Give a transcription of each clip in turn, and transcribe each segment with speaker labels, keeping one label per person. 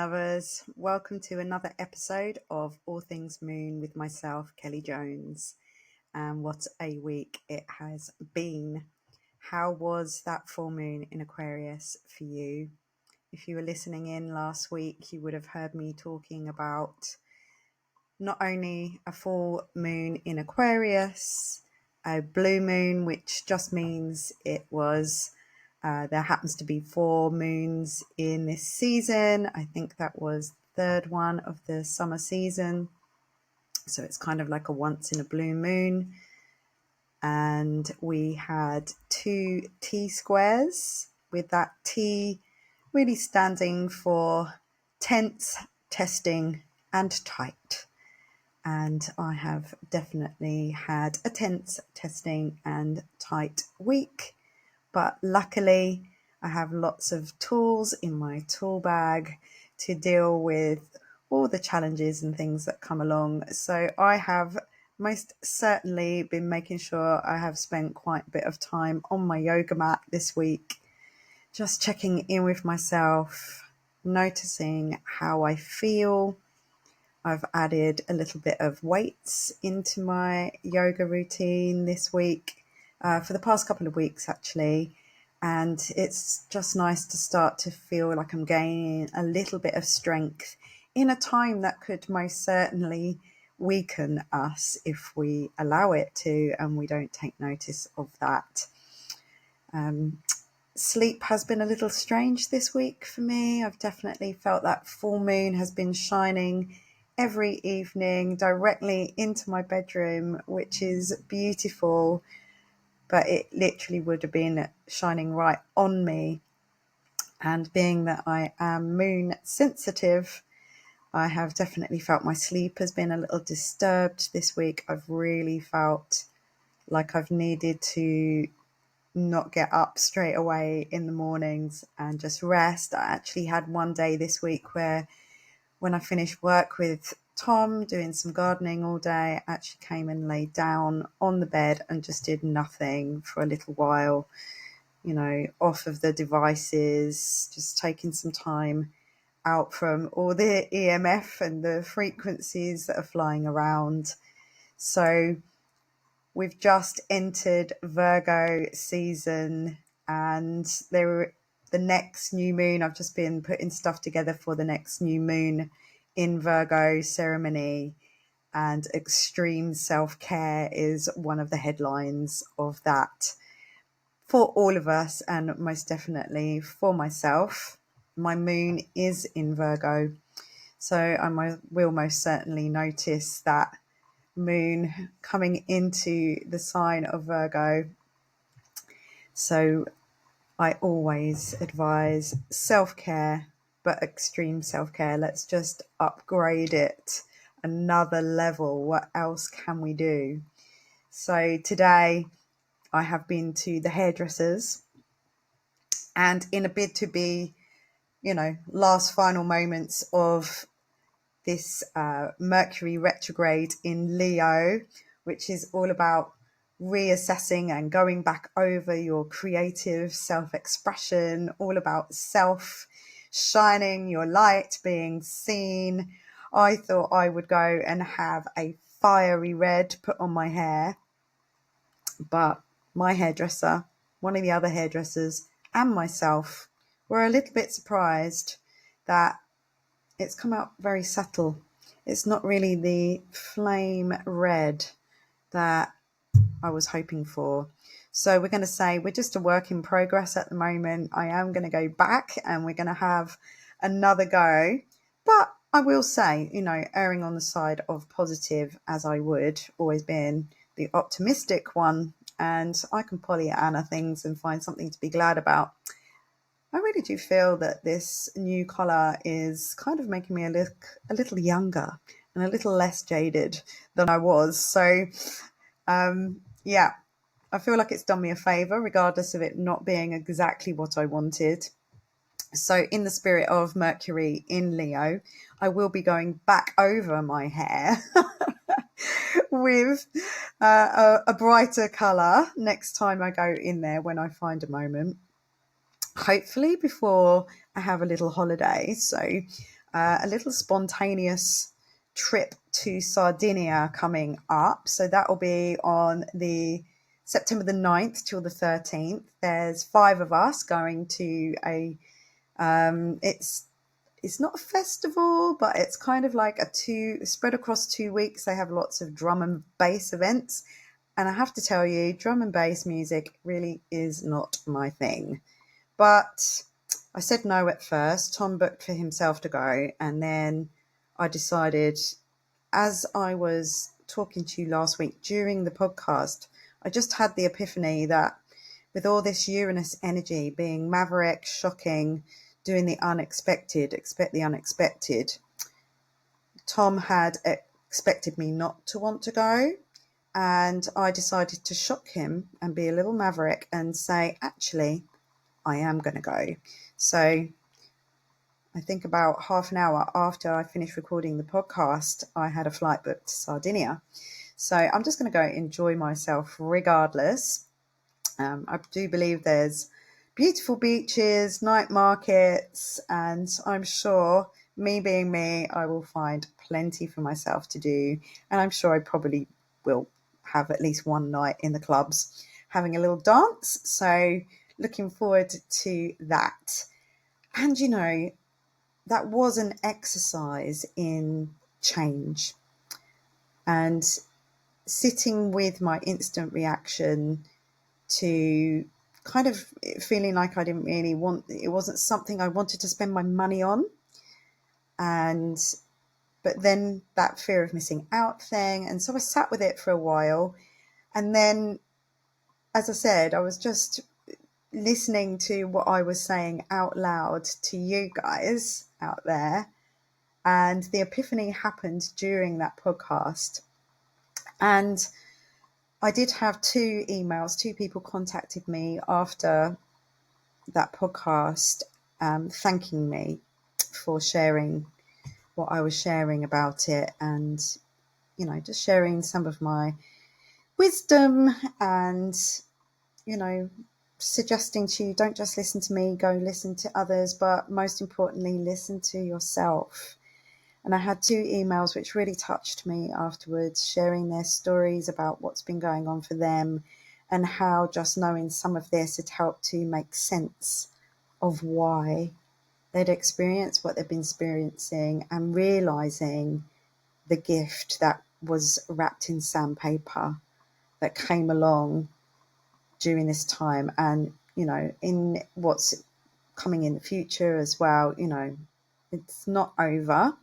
Speaker 1: lovers. Welcome to another episode of All Things Moon with myself, Kelly Jones. And what a week it has been. How was that full moon in Aquarius for you? If you were listening in last week, you would have heard me talking about not only a full moon in Aquarius, a blue moon, which just means it was there happens to be 4 moons in this season. I think that was the third one of the summer season. So it's kind of like a once in a blue moon. And we had 2 T squares, with that T really standing for tense, testing, and tight. And I have definitely had a tense, testing, and tight week. But luckily, I have lots of tools in my tool bag to deal with all the challenges and things that come along. So I have most certainly been making sure I have spent quite a bit of time on my yoga mat this week, just checking in with myself, noticing how I feel. I've added a little bit of weights into my yoga routine this week. For the past couple of weeks actually, and it's just nice to start to feel like I'm gaining a little bit of strength in a time that could most certainly weaken us if we allow it to and we don't take notice of that. Sleep has been a little strange this week for me. I've definitely felt that full moon has been shining every evening directly into my bedroom, which is beautiful. But it literally would have been shining right on me. And being that I am moon sensitive, I have definitely felt my sleep has been a little disturbed this week. I've really felt like I've needed to not get up straight away in the mornings and just rest. I actually had one day this week where when I finished work with Tom doing some gardening all day, I actually came and laid down on the bed and just did nothing for a little while, off of the devices, just taking some time out from all the EMF and the frequencies that are flying around. So we've just entered Virgo season, and the next new moon, I've just been putting stuff together for the next new moon in Virgo ceremony, and extreme self-care is one of the headlines of that for all of us, and most definitely for myself. My moon is in Virgo, so I will most certainly notice that moon coming into the sign of Virgo. So I always advise self-care, but extreme self-care. Let's just upgrade it another level. What else can we do? So today I have been to the hairdressers, and in a bid to be, last final moments of this Mercury retrograde in Leo, which is all about reassessing and going back over your creative self-expression, all about self shining your light, being seen. I thought I would go and have a fiery red put on my hair, but my hairdresser, one of the other hairdressers, and myself were a little bit surprised that it's come out very subtle. It's not really the flame red that I was hoping for. So we're going to say we're just a work in progress at the moment. I am going to go back and we're going to have another go. But I will say, erring on the side of positive, as I would, always being the optimistic one. And I can Pollyanna things and find something to be glad about. I really do feel that this new colour is kind of making me look a little younger and a little less jaded than I was. So, I feel like it's done me a favour, regardless of it not being exactly what I wanted. So in the spirit of Mercury in Leo, I will be going back over my hair with a brighter colour next time I go in there when I find a moment. Hopefully before I have a little holiday. So a little spontaneous trip to Sardinia coming up. So that will be on the September the 9th till the 13th. There's 5 of us going to a it's not a festival, but it's kind of like spread across 2 weeks. They have lots of drum and bass events. And I have to tell you, drum and bass music really is not my thing. But I said no at first. Tom booked for himself to go. And then I decided, as I was talking to you last week during the podcast, I just had the epiphany that with all this Uranus energy being maverick, shocking, doing the unexpected, expect the unexpected, Tom had expected me not to want to go. And I decided to shock him and be a little maverick and say, actually, I am going to go. So I think about half an hour after I finished recording the podcast, I had a flight booked to Sardinia. So I'm just going to go enjoy myself regardless. I do believe there's beautiful beaches, night markets, and I'm sure, me being me, I will find plenty for myself to do. And I'm sure I probably will have at least one night in the clubs having a little dance. So looking forward to that. And, you know, that was an exercise in change and sitting with my instant reaction to kind of feeling like I didn't really it wasn't something I wanted to spend my money on. But then that fear of missing out thing. And so I sat with it for a while. And then, as I said, I was just listening to what I was saying out loud to you guys out there. And the epiphany happened during that podcast. And I did have 2 emails. 2 people contacted me after that podcast, thanking me for sharing what I was sharing about it, and, you know, just sharing some of my wisdom and, you know, suggesting to you, don't just listen to me, go listen to others, but most importantly, listen to yourself. And I had 2 emails which really touched me afterwards, sharing their stories about what's been going on for them and how just knowing some of this had helped to make sense of why they'd experienced what they've been experiencing and realising the gift that was wrapped in sandpaper that came along during this time, and, you know, in what's coming in the future as well. You know, it's not over.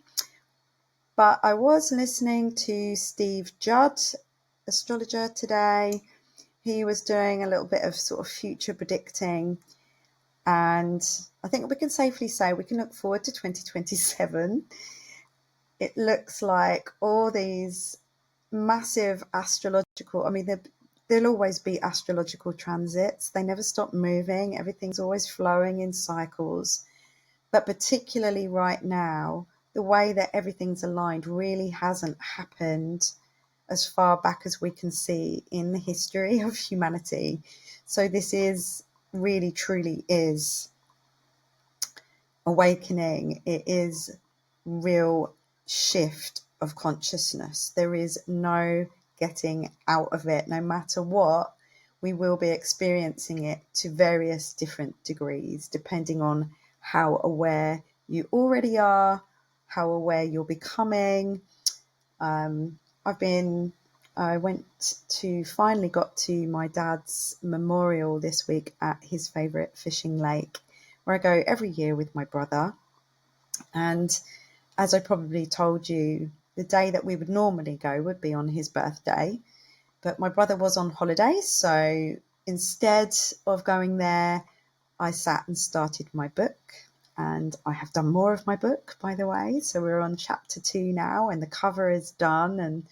Speaker 1: But I was listening to Steve Judd, astrologer, today. He was doing a little bit of sort of future predicting. And I think we can safely say we can look forward to 2027. It looks like all these massive astrological, I mean, there'll always be astrological transits. They never stop moving. Everything's always flowing in cycles. But particularly right now, the way that everything's aligned really hasn't happened as far back as we can see in the history of humanity. So this is really, truly is awakening. It is real shift of consciousness. There is no getting out of it. No matter what, we will be experiencing it to various different degrees, depending on how aware you already are, how aware you're becoming. Finally got to my dad's memorial this week at his favourite fishing lake, where I go every year with my brother. And as I probably told you, the day that we would normally go would be on his birthday. But my brother was on holiday, so instead of going there, I sat and started my book. And I have done more of my book, by the way. So we're on chapter 2 now, and the cover is done. And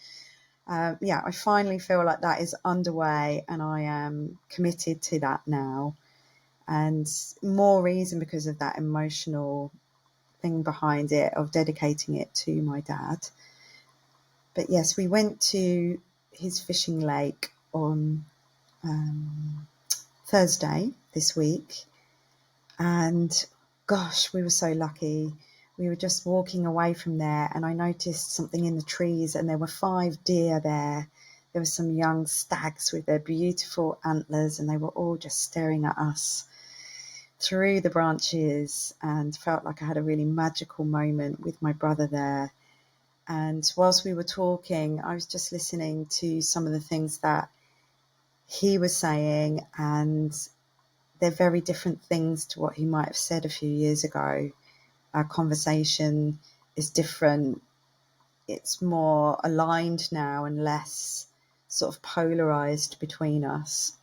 Speaker 1: I finally feel like that is underway, and I am committed to that now. And more reason because of that emotional thing behind it of dedicating it to my dad. But yes, we went to his fishing lake on Thursday this week, and gosh, we were so lucky. we were just walking away from there, and I noticed something in the trees, and there were 5 deer there. There were some young stags with their beautiful antlers, and they were all just staring at us through the branches, and felt like I had a really magical moment with my brother there. And whilst we were talking, I was just listening to some of the things that he was saying, and they're very different things to what he might have said a few years ago. Our conversation is different. It's more aligned now and less sort of polarized between us.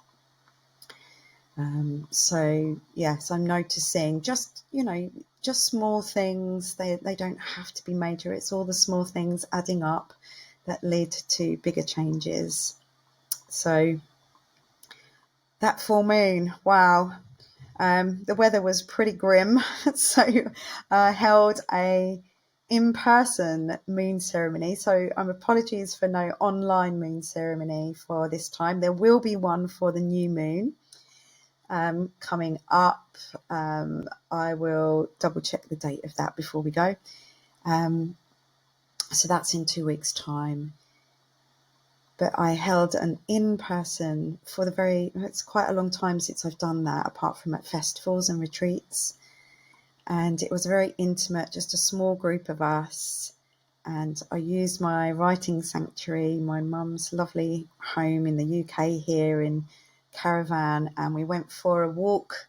Speaker 1: So yes, I'm noticing just small things. They don't have to be major. It's all the small things adding up that lead to bigger changes. So that full moon, wow. The weather was pretty grim, so I held a in-person moon ceremony. So apologies for no online moon ceremony for this time. There will be one for the new moon coming up. I will double check the date of that before we go. So that's in 2 weeks' time. But I held an in-person for it's quite a long time since I've done that, apart from at festivals and retreats. And it was very intimate, just a small group of us. And I used my writing sanctuary, my mum's lovely home in the UK here in Caravan, and we went for a walk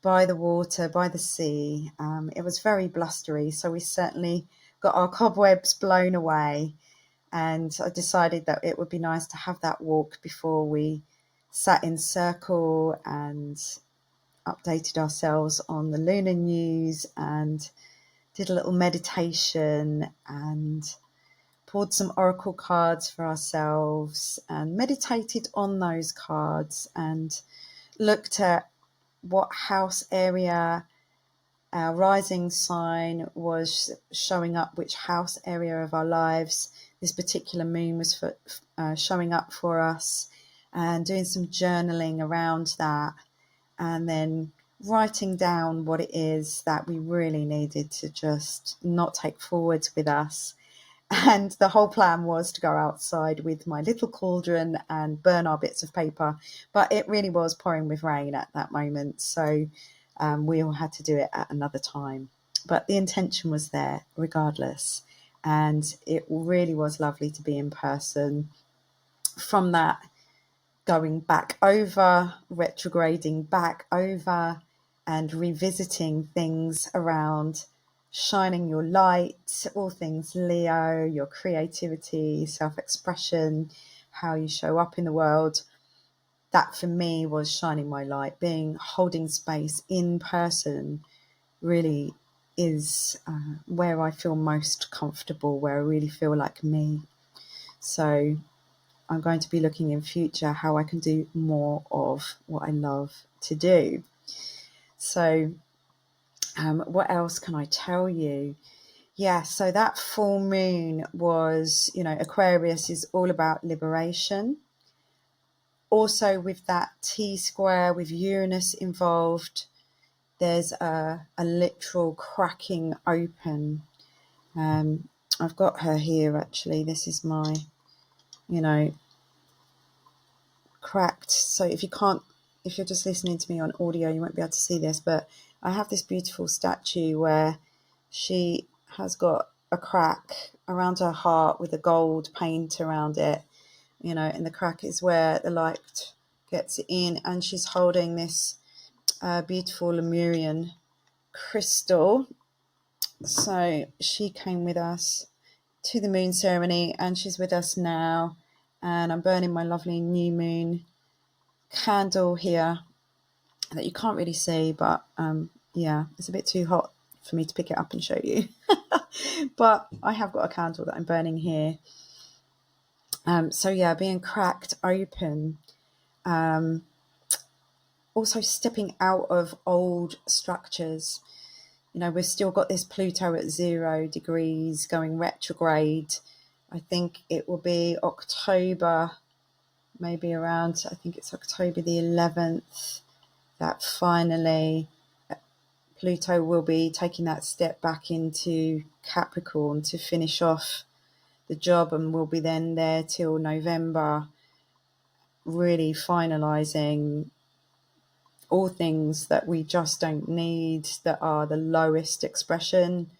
Speaker 1: by the water, by the sea. It was very blustery, so we certainly got our cobwebs blown away. And I decided that it would be nice to have that walk before we sat in circle and updated ourselves on the lunar news and did a little meditation and pulled some oracle cards for ourselves and meditated on those cards and looked at what house area our rising sign was showing up, which house area of our lives this particular moon was showing up for us, and doing some journaling around that, and then writing down what it is that we really needed to just not take forwards with us. And the whole plan was to go outside with my little cauldron and burn our bits of paper, but it really was pouring with rain at that moment, so we all had to do it at another time. But the intention was there regardless, and it really was lovely to be in person. From that, going back over, retrograding back over, and revisiting things around shining your light, all things Leo, your creativity, self-expression, how you show up in the world. That for me was shining my light. Holding space in person really is where I feel most comfortable, where I really feel like me. So I'm going to be looking in future how I can do more of what I love to do. So what else can I tell you? Yeah, so that full moon was, Aquarius is all about liberation. Also with that T-square with Uranus involved, there's a literal cracking open. I've got her here actually. This is my, cracked. So if you're just listening to me on audio, you won't be able to see this, but I have this beautiful statue where she has got a crack around her heart with a gold paint around it, and the crack is where the light gets in, and she's holding this beautiful Lemurian crystal. So she came with us to the moon ceremony, and she's with us now, and I'm burning my lovely new moon candle here that you can't really see, but it's a bit too hot for me to pick it up and show you. But I have got a candle that I'm burning here. Being cracked open. Also stepping out of old structures. We've still got this Pluto at 0 degrees going retrograde. I think it will be October, maybe around, I think it's October the 11th, that finally Pluto will be taking that step back into Capricorn to finish off the job, and will be then there till November, really finalising all things that we just don't need, that are the lowest expression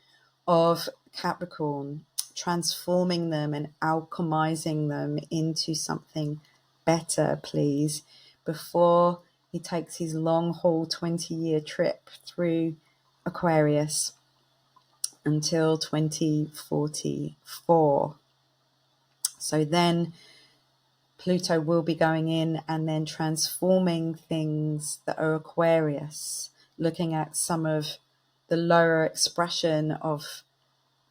Speaker 1: of Capricorn, transforming them and alchemizing them into something better, please, before he takes his long haul 20-year trip through Aquarius until 2044. So then Pluto will be going in and then transforming things that are Aquarius, looking at some of the lower expression of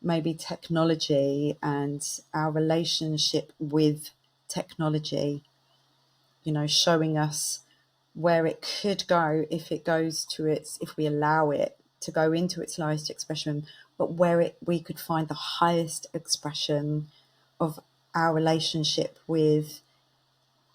Speaker 1: maybe technology and our relationship with technology, showing us where it could go if we allow it to go into its lowest expression, but where we could find the highest expression of our relationship with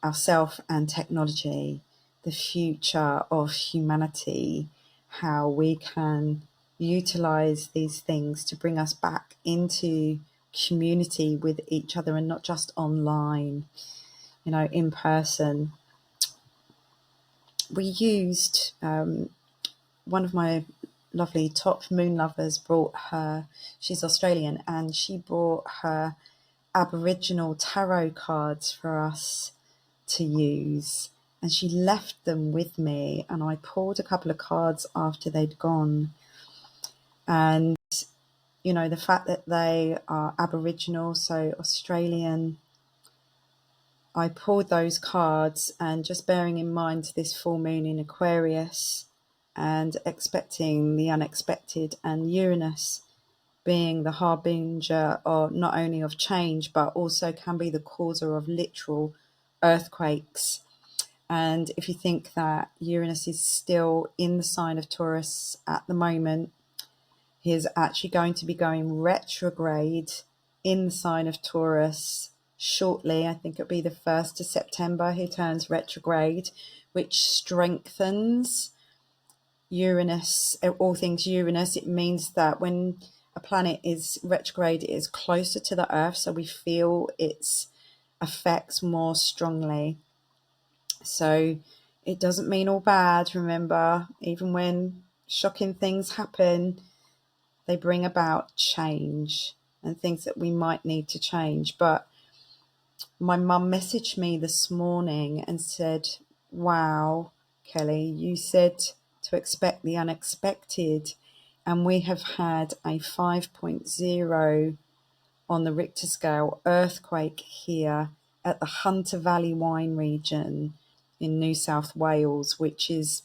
Speaker 1: ourself and technology, the future of humanity, how we can utilize these things to bring us back into community with each other, and not just online, in person. We used one of my lovely top moon lovers she's Australian, and she brought her aboriginal tarot cards for us to use, and she left them with me, and I pulled a couple of cards after they'd gone. And the fact that they are aboriginal, so Australian, I pulled those cards, and just bearing in mind this full moon in Aquarius and expecting the unexpected, and Uranus being the harbinger of not only of change, but also can be the causer of literal earthquakes. And if you think that Uranus is still in the sign of Taurus at the moment, he is actually going to be going retrograde in the sign of Taurus shortly. I think it'll be the 1st of September he turns retrograde, which strengthens Uranus, all things Uranus. It means that when a planet is retrograde, it is closer to the Earth, so we feel its effects more strongly. So it doesn't mean all bad. Remember, even when shocking things happen, they bring about change and things that we might need to change. But my mum messaged me this morning and said, wow, Kelly, you said to expect the unexpected, and we have had a 5.0 on the Richter scale earthquake here at the Hunter Valley wine region in New South Wales, which is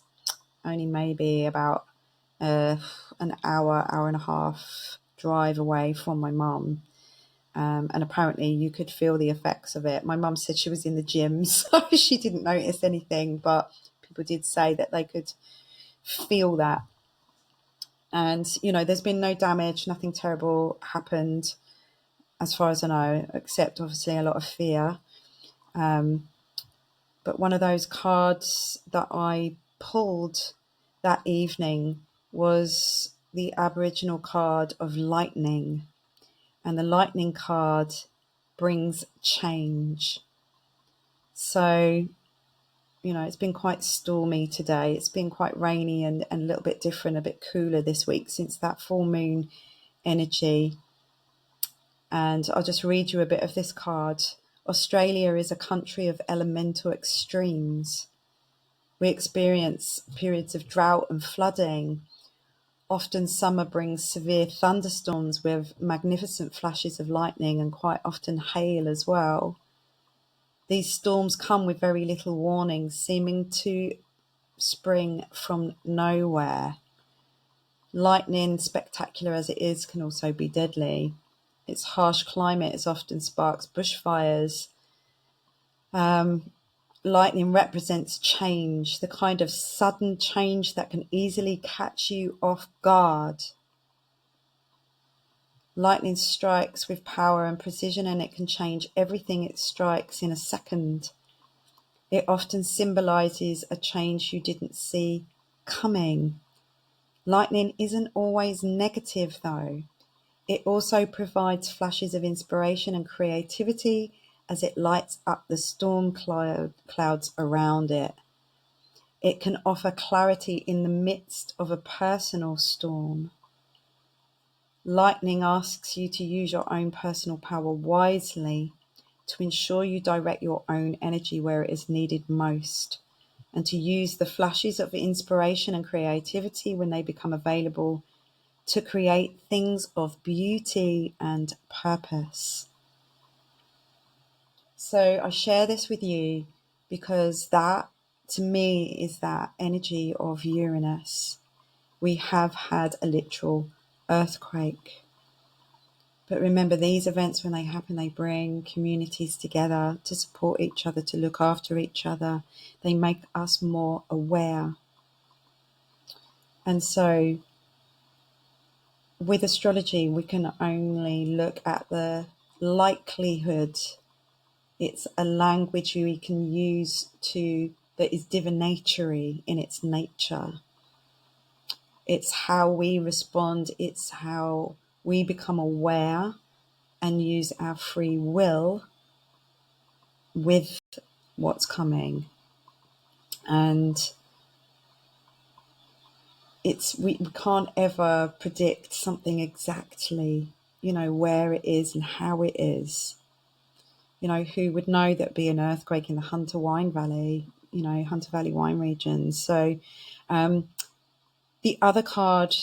Speaker 1: only maybe about an hour and a half drive away from my mum. And apparently you could feel the effects of it. My mum said she was in the gym, so she didn't notice anything, but people did say that they could feel that. And, there's been no damage, nothing terrible happened as far as I know, except obviously a lot of fear. But one of those cards that I pulled that evening was the Aboriginal card of lightning. And the lightning card brings change. So, it's been quite stormy today. It's been quite rainy and a little bit different, a bit cooler this week since that full moon energy. And I'll just read you a bit of this card. Australia is a country of elemental extremes. We experience periods of drought and flooding. Often summer brings severe thunderstorms with magnificent flashes of lightning and quite often hail as well. These storms come with very little warning, seeming to spring from nowhere. Lightning, spectacular as it is, can also be deadly. Its harsh climate is often sparks bushfires. Lightning represents change, the kind of sudden change that can easily catch you off guard. Lightning strikes with power and precision, and it can change everything it strikes in a second. It often symbolizes a change you didn't see coming. Lightning isn't always negative though. It also provides flashes of inspiration and creativity as it lights up the storm clouds around it. It can offer clarity in the midst of a personal storm. Lightning asks you to use your own personal power wisely to ensure you direct your own energy where it is needed most, and to use the flashes of inspiration and creativity when they become available to create things of beauty and purpose. So I share this with you because that, to me, is that energy of Uranus. We have had a literal earthquake. But remember, these events, when they happen, they bring communities together to support each other, to look after each other. They make us more aware. And so with astrology, we can only look at the likelihood. It's a language we can use that is divinatory in its nature. It's how we respond. It's how we become aware and use our free will with what's coming. And we can't ever predict something exactly, where it is and how it is. Who would know there'd be an earthquake in the Hunter Wine Valley, Hunter Valley wine region. So the other card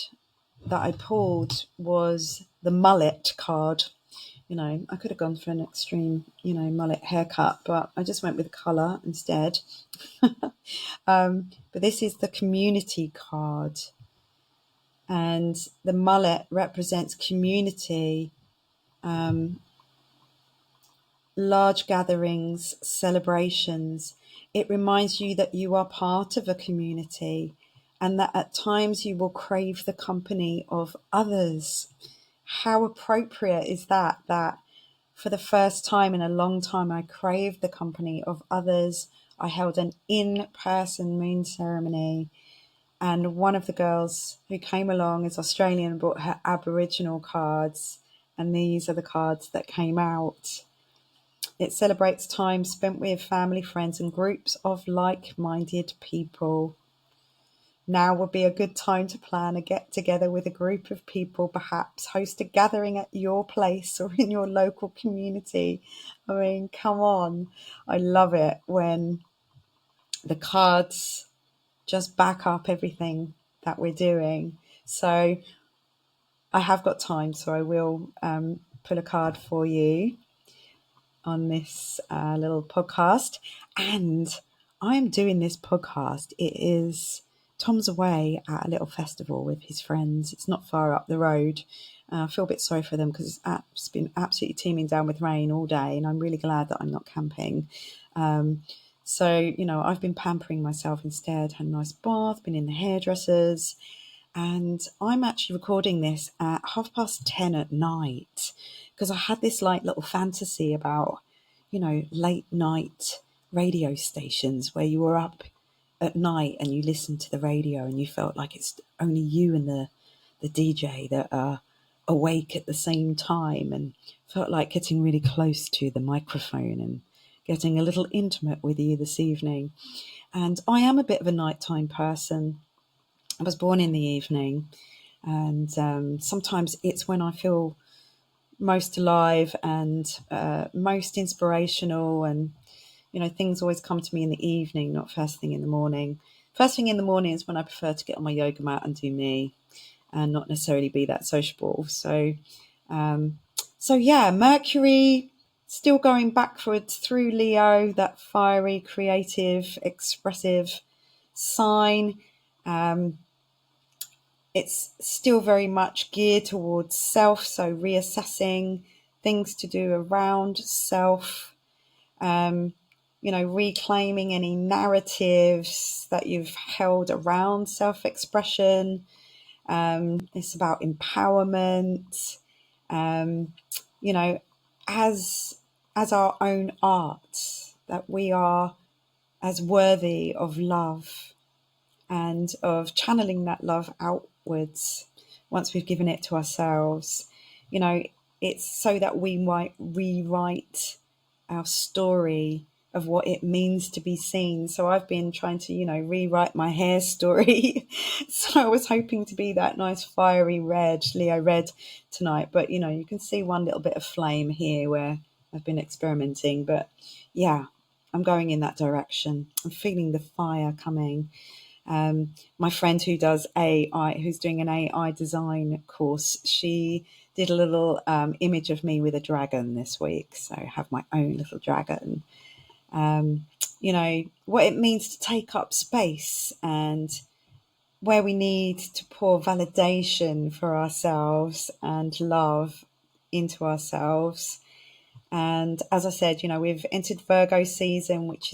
Speaker 1: that I pulled was the mullet card. I could have gone for an extreme, mullet haircut, but I just went with colour instead. But this is the community card. And the mullet represents community, large gatherings, celebrations. It reminds you that you are part of a community and that at times you will crave the company of others. How appropriate is that? That for the first time in a long time, I craved the company of others. I held an in-person moon ceremony, and one of the girls who came along is Australian and brought her aboriginal cards, and these are the cards that came out. It celebrates time spent with family, friends, and groups of like-minded people. Now would be a good time to plan a get-together with a group of people, perhaps host a gathering at your place or in your local community. I mean, come on. I love it when the cards just back up everything that we're doing. So I have got time, so I will pull a card for you on this little podcast. And I'm doing this podcast. It is Tom's away at a little festival with his friends. It's not far up the road. I feel a bit sorry for them because it's been absolutely teeming down with rain all day, and I'm really glad that I'm not camping. So, I've been pampering myself instead, had a nice bath, been in the hairdressers, and I'm actually recording this at 10:30 at night because I had this little fantasy about, late night radio stations where you were up at night and you listened to the radio and you felt like it's only you and the DJ that are awake at the same time, and felt like getting really close to the microphone and getting a little intimate with you this evening. And I am a bit of a nighttime person. I was born in the evening, and sometimes it's when I feel most alive and most inspirational, and things always come to me in the evening, not first thing in the morning. First thing in the morning is when I prefer to get on my yoga mat and do me, and not necessarily be that sociable. So yeah, Mercury still going backwards through Leo, that fiery, creative, expressive sign. It's still very much geared towards self, so reassessing things to do around self, reclaiming any narratives that you've held around self-expression. It's about empowerment, as our own art, that we are as worthy of love and of channeling that love out outwards, once we've given it to ourselves, you know, it's so that we might rewrite our story of what it means to be seen. So I've been trying to, rewrite my hair story. So I was hoping to be that nice fiery red, Leo red tonight. But, you can see one little bit of flame here where I've been experimenting. But yeah, I'm going in that direction. I'm feeling the fire coming. My friend who does AI, who's doing an AI design course, she did a little image of me with a dragon this week. So I have my own little dragon. What it means to take up space and where we need to pour validation for ourselves and love into ourselves. And as I said, we've entered Virgo season, which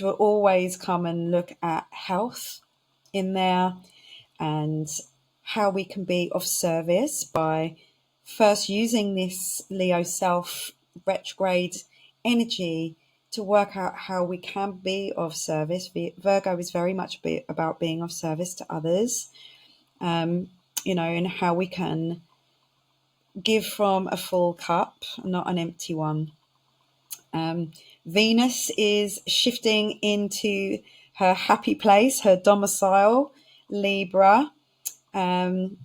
Speaker 1: will always come and look at health in there and how we can be of service by first using this Leo self retrograde energy to work out how we can be of service. Virgo is very much about being of service to others, and how we can give from a full cup, not an empty one. Venus is shifting into her happy place, her domicile, Libra. And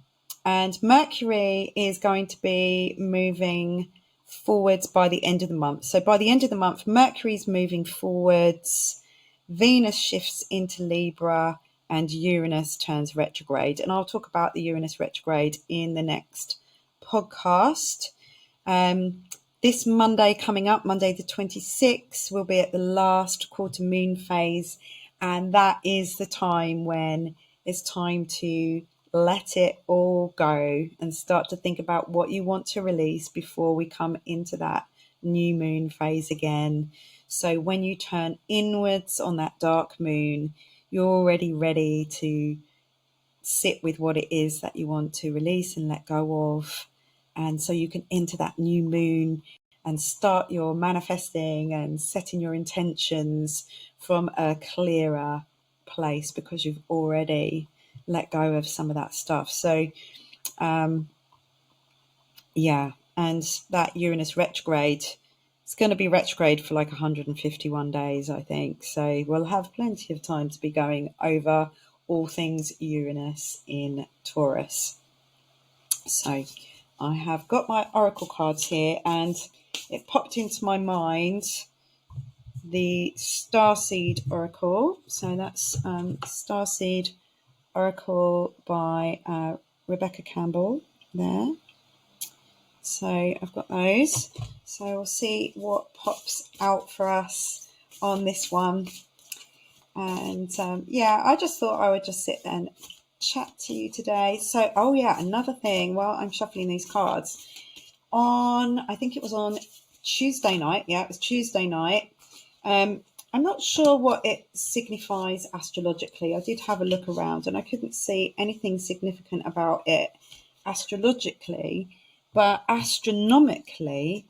Speaker 1: Mercury is going to be moving forwards by the end of the month. So by the end of the month, Mercury's moving forwards, Venus shifts into Libra, and Uranus turns retrograde. And I'll talk about the Uranus retrograde in the next podcast. This Monday coming up, Monday the 26th, we'll be at the last quarter moon phase. And that is the time when it's time to let it all go and start to think about what you want to release before we come into that new moon phase again. So when you turn inwards on that dark moon, you're already ready to sit with what it is that you want to release and let go of. And so you can enter that new moon and start your manifesting and setting your intentions from a clearer place because you've already let go of some of that stuff. So, and that Uranus retrograde, it's going to be retrograde for like 151 days, I think. So we'll have plenty of time to be going over all things Uranus in Taurus. So I have got my oracle cards here, and it popped into my mind the Starseed Oracle. So that's Starseed Oracle by Rebecca Campbell there. So I've got those. So we'll see what pops out for us on this one. And I just thought I would just sit and chat to you today. So, another thing, while I'm shuffling these cards, I think it was on Tuesday night. Yeah, it was Tuesday night. I'm not sure what it signifies astrologically. I did have a look around and I couldn't see anything significant about it astrologically, but astronomically,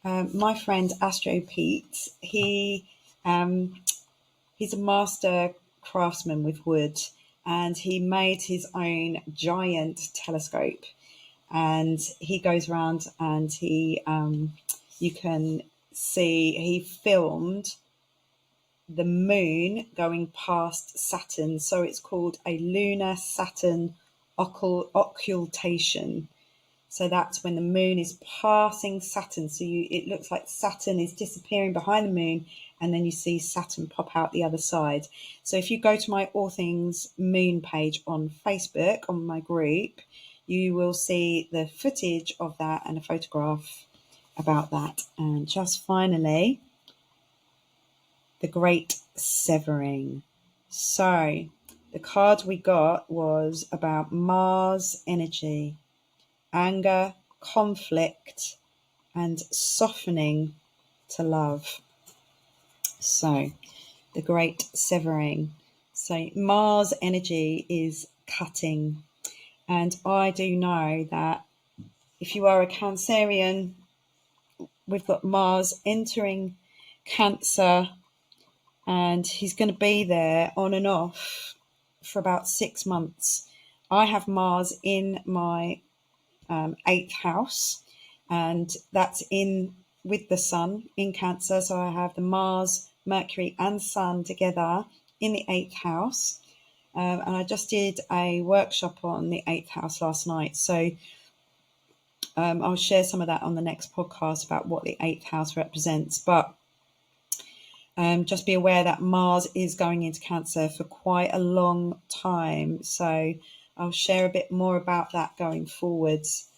Speaker 1: my friend Astro Pete, he's a master craftsman with wood, and he made his own giant telescope, and he goes around and you can see he filmed the moon going past Saturn. So it's called a lunar Saturn occultation. So that's when the moon is passing Saturn. So it looks like Saturn is disappearing behind the moon, and then you see Saturn pop out the other side. So if you go to my All Things Moon page on Facebook, on my group, you will see the footage of that and a photograph about that. And just finally, the Great Severing. So the card we got was about Mars energy, anger, conflict, and softening to love. So the Great Severing. So Mars energy is cutting. And I do know that if you are a Cancerian, we've got Mars entering Cancer, and he's going to be there on and off for about 6 months. I have Mars in my 8th house, and that's in with the Sun in Cancer. So I have the Mars, Mercury, and Sun together in the 8th house. And I just did a workshop on the 8th house last night. So I'll share some of that on the next podcast about what the 8th house represents. But just be aware that Mars is going into Cancer for quite a long time. So I'll share a bit more about that going forwards.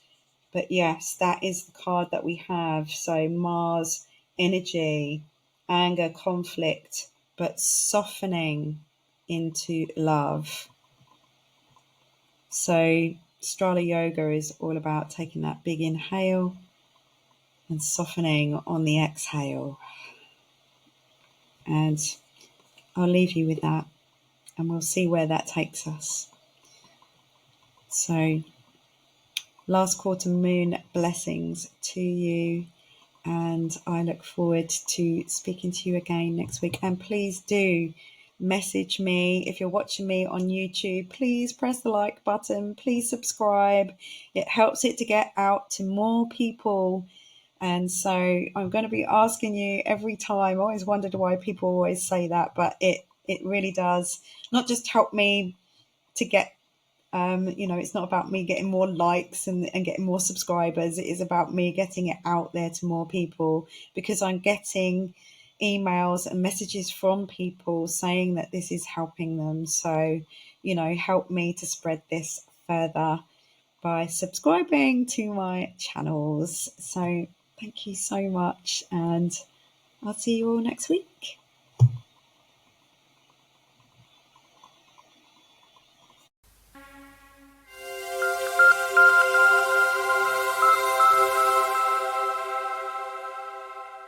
Speaker 1: But yes, that is the card that we have. So Mars, energy, anger, conflict, but softening into love. So Strala Yoga is all about taking that big inhale and softening on the exhale. And I'll leave you with that, and we'll see where that takes us. So last quarter moon blessings to you, and I look forward to speaking to you again next week. And please do message me if you're watching me on YouTube. Please press the like button, please subscribe. It helps it to get out to more people. And so I'm going to be asking you every time. I always wondered why people always say that, but it really does not just help me to get it's not about me getting more likes and getting more subscribers. It is about me getting it out there to more people, because I'm getting emails and messages from people saying that this is helping them. So, help me to spread this further by subscribing to my channels. So thank you so much, and I'll see you all next week.